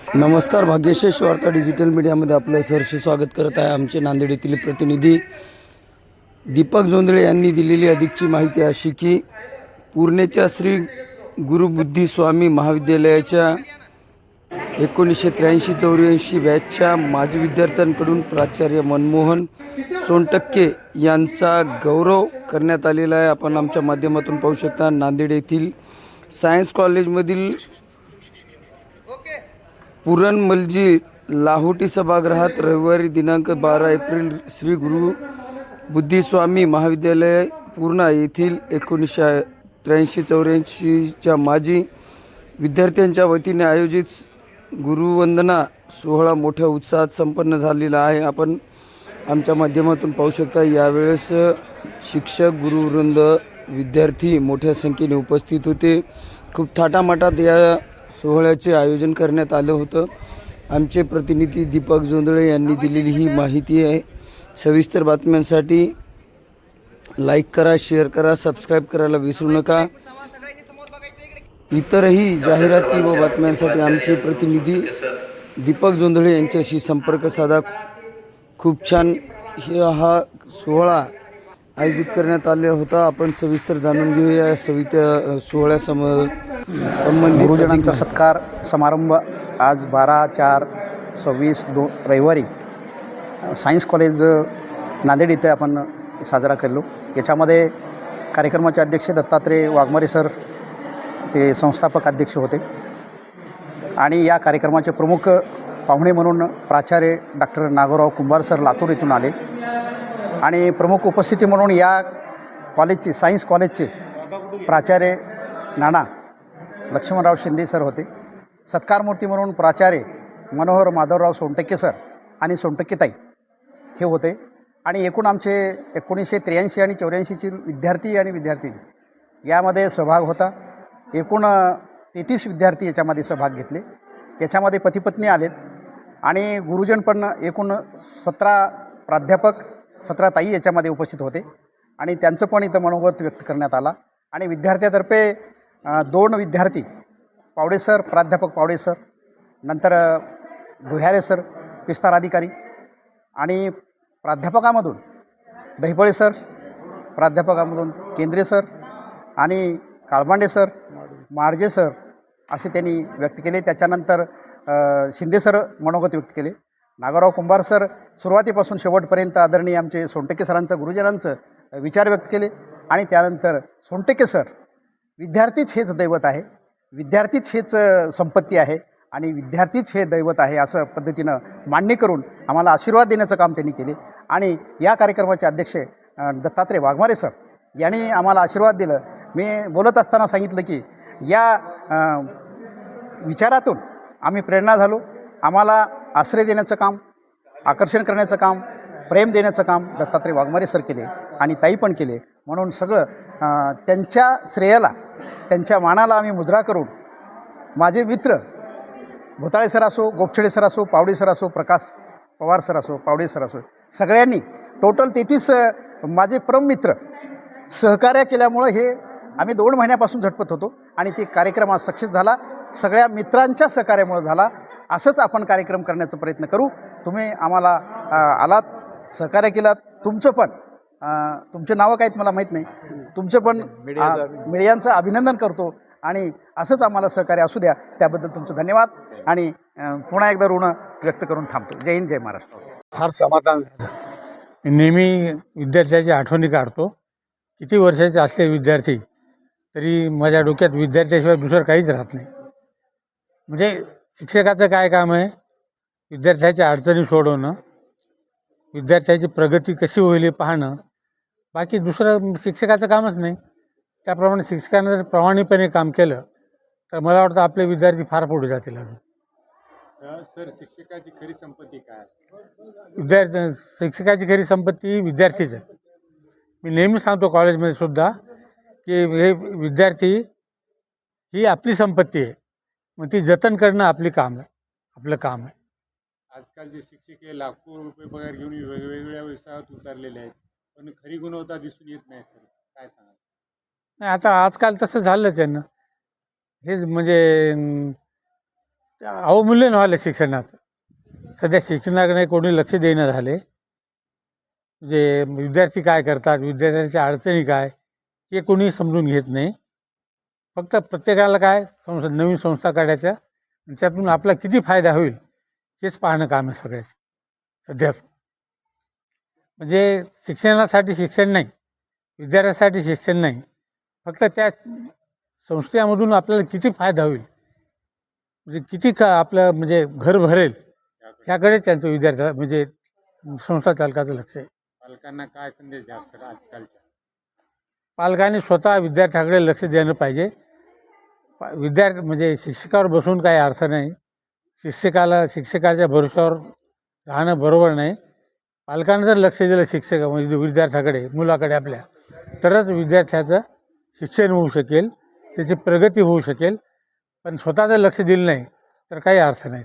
नमस्कार. भाग्यशेष वार्ता डिजिटल मीडियामध्ये आपलं सहर्ष स्वागत करत आहे. आमचे नांदेड येथील प्रतिनिधी दीपक जोंधळे यांनी दिलेली अधिकची माहिती अशी की पूर्णेच्या श्री गुरुबुद्धी स्वामी महाविद्यालयाच्या 1983-84 बॅचच्या माजी विद्यार्थ्यांकडून प्राचार्य मनमोहन सोनटक्के यांचा गौरव करण्यात आलेला आहे. आपण आमच्या माध्यमातून पाहू शकता. नांदेड येथील सायन्स कॉलेजमधील पुरणमलजी लाहोटी सभागृहात रविवारी दिनांक 12 एप्रिल श्री गुरु बुद्धिस्वामी महाविद्यालय पूर्णा येथील 1983-84च्या माजी विद्यार्थ्यांच्या वतीने आयोजित गुरुवंदना सोहळा मोठ्या उत्साहात संपन्न झालेला आहे. आपण आमच्या माध्यमातून पाहू शकता. यावेळेस शिक्षक, गुरुवृंद, विद्यार्थी मोठ्या संख्येने उपस्थित होते. खूप थाटामाटात या सोहळ्याचे आयोजन करण्यात आलं होतं. आमचे प्रतिनिधी दीपक जोंधळे यांनी दिलेली ही माहिती आहे. सविस्तर बातम्यांसाठी लाईक करा, शेअर करा, सबस्क्राईब करायला विसरू नका. इतरही जाहिराती व बातम्यांसाठी आमचे प्रतिनिधी दीपक जोंधळे यांच्याशी संपर्क साधा. खूप छान हा सोहळा आयोजित करण्यात आला होता. आपण सविस्तर जाणून घेऊया संबंधित गुरुजनांचा सत्कार समारंभ आज 12/4/26 रविवारी सायन्स कॉलेज नांदेड इथे आपण साजरा केलो. याच्यामध्ये कार्यक्रमाचे अध्यक्ष दत्तात्रय वाघमारे सर ते संस्थापक अध्यक्ष होते आणि या कार्यक्रमाचे प्रमुख पाहुणे म्हणून प्राचार्य डॉक्टर नागोराव कुंभार सर लातूर इथून आले आणि प्रमुख उपस्थिती म्हणून या कॉलेजचे सायन्स कॉलेजचे प्राचार्य नाना लक्ष्मणराव शिंदे सर होते. सत्कारमूर्ती म्हणून प्राचार्य मनोहर माधवराव सोनटक्के सर आणि सोनटक्केताई हे होते. आणि एकूण आमचे 1983 आणि 84ची विद्यार्थी आणि विद्यार्थिनी यामध्ये सहभाग होता. एकूण 33 विद्यार्थी याच्यामध्ये सहभाग घेतले. याच्यामध्ये पतीपत्नी आलेत आणि गुरुजन पण एकूण 17 प्राध्यापक 17 ताई याच्यामध्ये उपस्थित होते आणि त्यांचं पण इथं मनोगत व्यक्त करण्यात आला. आणि विद्यार्थ्यातर्फे 2 विद्यार्थी पावडे सर, प्राध्यापक पावडे सर, नंतर भुयारे सर विस्तार अधिकारी आणि प्राध्यापकामधून दहिपळे सर, प्राध्यापकामधून केंद्रे सर आणि काळबांडे सर, मार्जे सर असे त्यांनी व्यक्त केले. त्याच्यानंतर शिंदे सर मनोगत व्यक्त केले. नागोराव कुंभार सर सुरुवातीपासून शेवटपर्यंत आदरणीय आमचे सोनटक्के सरांचं गुरुजनांचं विचार व्यक्त केले. आणि त्यानंतर सोनटक्के सर विद्यार्थीच हेच दैवत आहे, विद्यार्थीच हेच संपत्ती आहे आणि विद्यार्थीच हे दैवत आहे असं पद्धतीनं मान्य करून आम्हाला आशीर्वाद देण्याचं काम त्यांनी केले. आणि या कार्यक्रमाचे अध्यक्ष दत्तात्रय वाघमारे सर यांनी आम्हाला आशीर्वाद दिलं. मी बोलत असताना सांगितलं की या विचारातून आम्ही प्रेरणा झालो. आम्हाला आश्रय देण्याचं काम, आकर्षण करण्याचं काम, प्रेम देण्याचं काम दत्तात्रय वाघमारे सर केले आणि ताई पण केले. म्हणून सगळं त्यांच्या श्रेयाला, त्यांच्या मानाला आम्ही मुजरा करून माझे मित्र भोताळे सर असो, गोपछडे सर असो, पावडे सर असो, प्रकाश पवार सर असो, पावडे सर असो, सगळ्यांनी टोटल 33 माझे मित्र सहकार्य केल्यामुळं हे आम्ही 2 महिन्यापासून झटपत होतो आणि ते कार्यक्रम आज सक्सेस झाला. सगळ्या मित्रांच्या सहकार्यामुळे झाला. असंच आपण कार्यक्रम करण्याचा प्रयत्न करू. तुम्ही आम्हाला आलात, सहकार्य केलात. तुमचं पण तुमचे नावं काहीत मला माहीत नाही, तुमचं पण मीडियांचं अभिनंदन करतो आणि असंच आम्हाला सहकार्य असू द्या. त्याबद्दल तुमचं धन्यवाद आणि पुन्हा एकदा ऋण व्यक्त करून थांबतो. जय हिंद, जय महाराष्ट्र. फार समाधान झालं. नेहमी विद्यार्थ्याची आठवणी काढतो. किती वर्षाचे असले विद्यार्थी तरी माझ्या डोक्यात विद्यार्थ्याशिवाय दुसरं काहीच राहत नाही. म्हणजे शिक्षकाचं काय काम आहे? विद्यार्थ्याच्या अडचणी सोडवणं, विद्यार्थ्याची प्रगती कशी होईल हे पाहणं. बाकी दुसरं शिक्षकाचं कामच नाही. त्याप्रमाणे शिक्षकानं जर प्रामाणिकपणे काम केलं तर मला वाटतं आपले विद्यार्थी फार पुढे जातील. अजून सर, शिक्षकाची खरी संपत्ती काय? शिक्षकाची खरी संपत्ती विद्यार्थीच आहे. मी नेहमी सांगतो कॉलेजमध्ये सुद्धा की हे विद्यार्थी ही आपली संपत्ती आहे. मग ती जतन करणं आपलं काम आहे. आजकालचे शिक्षक हे लाखो रुपये पगार घेऊन वेगवेगळ्या व्यवसायात उतरलेले आहेत, पण खरी गुणवत्ता दिसून येत नाही. सर, काय सांगा? नाही, आता आजकाल तसं झालंच आहे ना. हेच म्हणजे अवमूल्यन व्हायलं शिक्षणाचं. सध्या शिक्षणाकडे कोणी लक्ष देणं झाले. म्हणजे विद्यार्थी काय करतात, विद्यार्थ्यांच्या अडचणी काय, हे कोणी समजून घेत नाही. फक्त प्रत्येकाला काय नवीन संस्था काढायच्या आणि त्यातून आपला किती फायदा होईल हेच पाहणं काम आहे सगळ्याचं सध्याचं. म्हणजे शिक्षणासाठी शिक्षण नाही, विद्यार्थ्यासाठी शिक्षण नाही, फक्त त्या संस्थेमधून आपल्याला किती फायदा होईल, म्हणजे किती आपलं म्हणजे घर भरेल ह्याकडे त्यांचं विद्यार्थ्या म्हणजे संस्था चालकाचं लक्ष आहे. पालकांना काय संदेश द्या सर आजकालच्या? पालकांनी स्वतः विद्यार्थ्याकडे लक्ष देणं पाहिजे. विद्यार्थी म्हणजे शिक्षकावर बसून काही अर्थ नाही. शिक्षकाच्या भरोश्यावर राहणं बरोबर नाही. पालकांनं जर लक्ष दिलं शिक्षक म्हणजे विद्यार्थ्याकडे, मुलाकडे आपल्या, तरच विद्यार्थ्याचं शिक्षण होऊ शकेल, त्याची प्रगती होऊ शकेल. पण स्वतः जर लक्ष दिलं नाही तर काही अर्थ नाही.